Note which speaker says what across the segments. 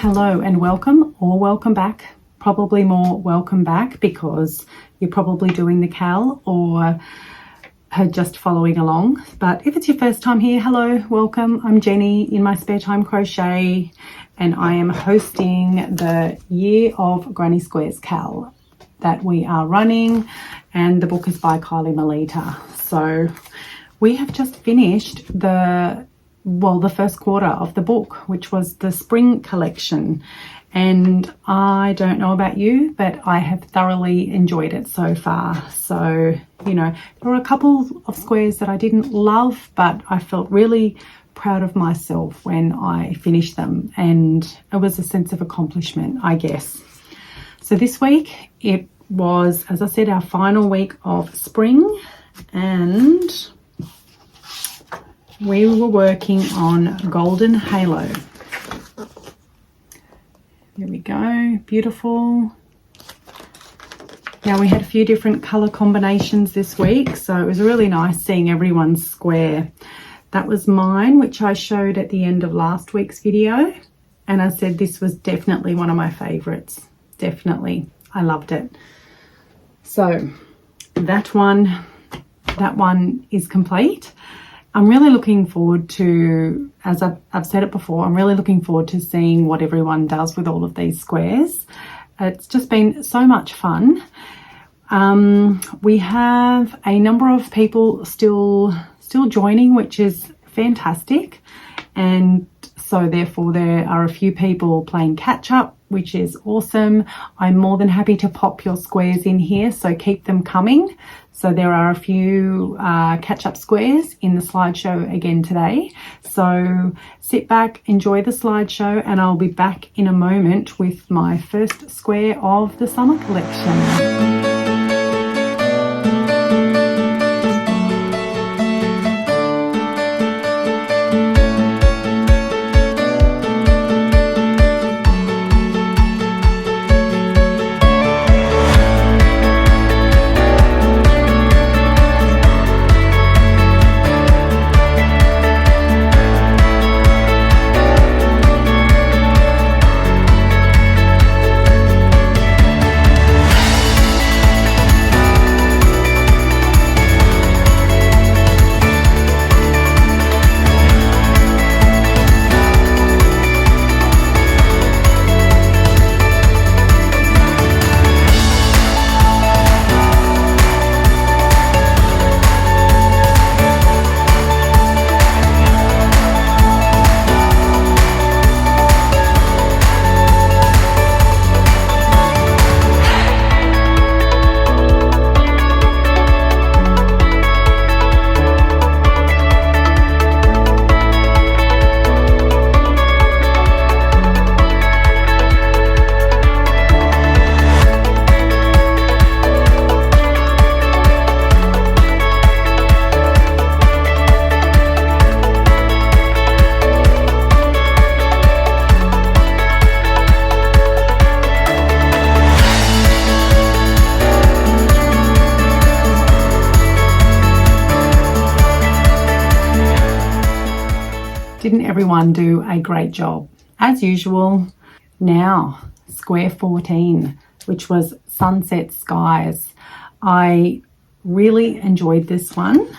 Speaker 1: Hello and welcome, or welcome back. Probably more welcome back because you're probably doing the cal or are just following along. But if it's your first time here, hello, welcome. I'm Jenny in my spare time crochet, and I am hosting the Year of Granny Squares cal that we are running, and the book is by Kylie Melita. So we have just finished the first quarter of the book, which was the spring collection. And I don't know about you, but I have thoroughly enjoyed it so far. So, you know, there were a couple of squares that I didn't love, but I felt really proud of myself when I finished them. And it was a sense of accomplishment, I guess. So this week, it was, as I said, our final week of spring, and we were working on Golden Halo. Here we go, beautiful. Now we had a few different colour combinations this week, so it was really nice seeing everyone's square. That was mine, which I showed at the end of last week's video, and I said this was definitely one of my favourites. Definitely, I loved it. So that one is complete. I'm really looking forward to, as I've said it before, I'm really looking forward to seeing what everyone does with all of these squares. It's just been so much fun. We have a number of people still joining, which is fantastic. And so therefore there are a few people playing catch up, which is awesome. I'm more than happy to pop your squares in here, so keep them coming. So there are a few catch-up squares in the slideshow again today. So sit back, enjoy the slideshow, and I'll be back in a moment with my first square of the summer collection. Didn't everyone do a great job? As usual. Now, square 14, which was Sunset Skies. I really enjoyed this one.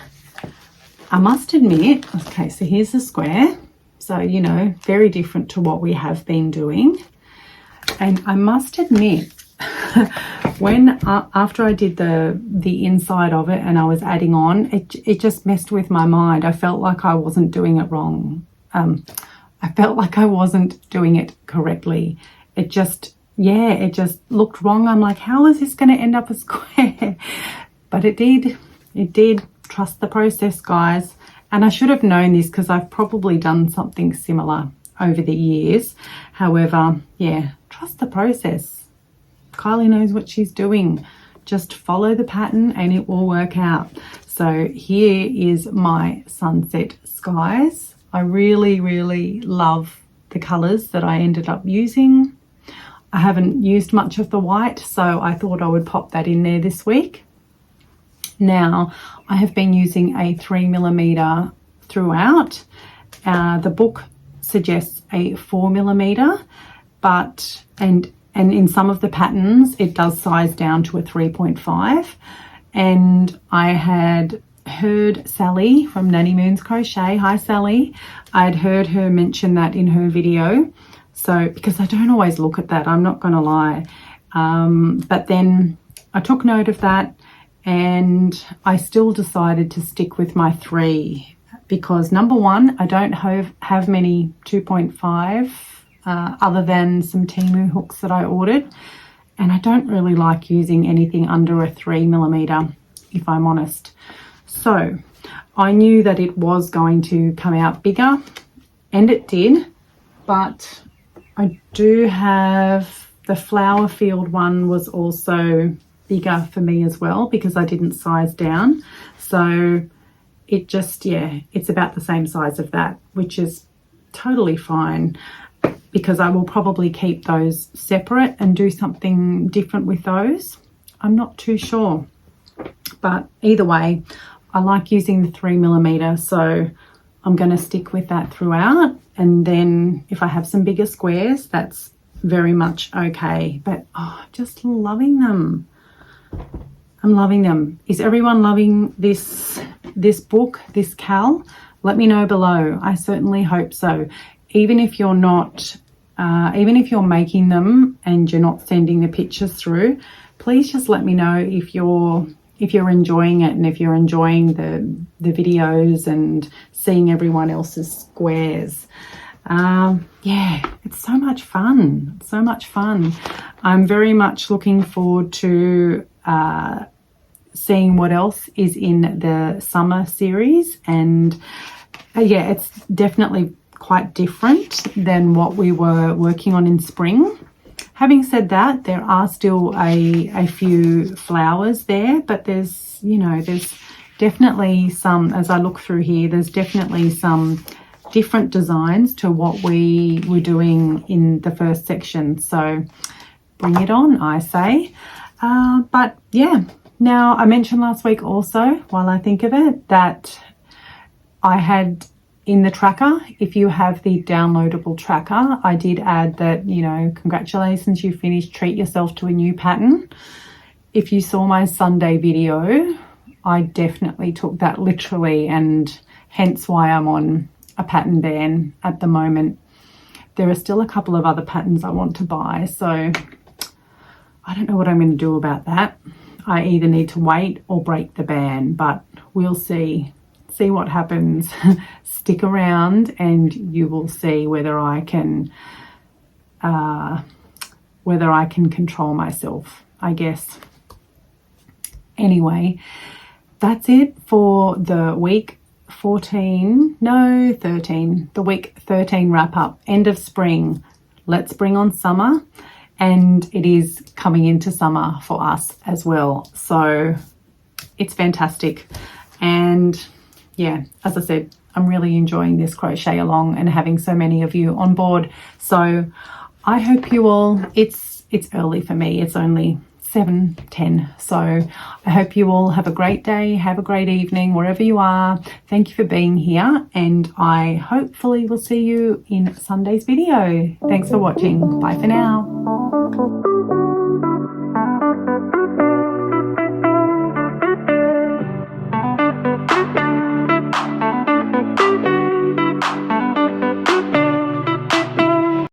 Speaker 1: I must admit, okay, so here's the square. So, you know, very different to what we have been doing. And I must admit, after I did the inside of it and I was adding on, it just messed with my mind. I felt like I wasn't doing it wrong. I felt like I wasn't doing it correctly. It just looked wrong. I'm like, how is this going to end up a square? But it did. Trust the process, guys. And I should have known this because I've probably done something similar over the years. However, yeah, trust the process. Kylie knows what she's doing. Just follow the pattern and it will work out. So here is my Sunset Skies. I really, really love the colours that I ended up using. I haven't used much of the white, so I thought I would pop that in there this week. Now, I have been using a 3mm throughout. The book suggests a 4mm, but and in some of the patterns it does size down to a 3.5. And I had heard Sally from Nanny Moon's Crochet, hi Sally, I'd heard her mention that in her video. So because I don't always look at that, I'm not going to lie, but then I took note of that, and I still decided to stick with my 3 because number one, I don't have many 2.5 other than some Temu hooks that I ordered, and I don't really like using anything under a 3mm, if I'm honest. So I knew that it was going to come out bigger, and it did, but I do have the flower field one was also bigger for me as well because I didn't size down. So it just, yeah, it's about the same size of that, which is totally fine because I will probably keep those separate and do something different with those. I'm not too sure, but either way, I like using the 3mm, so I'm going to stick with that throughout. And then if I have some bigger squares, that's very much okay. But oh, just loving them. I'm loving them. Is everyone loving this book, this Cal? Let me know below. I certainly hope so. Even if you're not, even if you're making them and you're not sending the pictures through, please just let me know if you're enjoying it and if you're enjoying the videos and seeing everyone else's squares. Yeah, it's so much fun. It's so much fun. I'm very much looking forward to seeing what else is in the summer series, and yeah, it's definitely quite different than what we were working on in spring. Having said that, there are still a few flowers there, but there's, you know, there's definitely some, as I look through here, there's definitely some different designs to what we were doing in the first section. So bring it on, I say. But yeah, now I mentioned last week also, while I think of it, that I had in the tracker, if you have the downloadable tracker, I did add that, you know, congratulations, you finished, treat yourself to a new pattern. If you saw my Sunday video, I definitely took that literally, and hence why I'm on a pattern ban at the moment. There are still a couple of other patterns I want to buy, so I don't know what I'm going to do about that. I either need to wait or break the ban, but we'll see what happens. Stick around and you will see whether I can control myself, I guess. Anyway, that's it for the week 13, the week 13 wrap up, end of spring. Let's bring on summer, and it is coming into summer for us as well. So it's fantastic. And yeah, as I said, I'm really enjoying this crochet along and having so many of you on board. So I hope you all, it's early for me. It's only 7:10. So I hope you all have a great day, have a great evening, wherever you are. Thank you for being here, and I hopefully will see you in Sunday's video. Thanks for watching. Bye for now.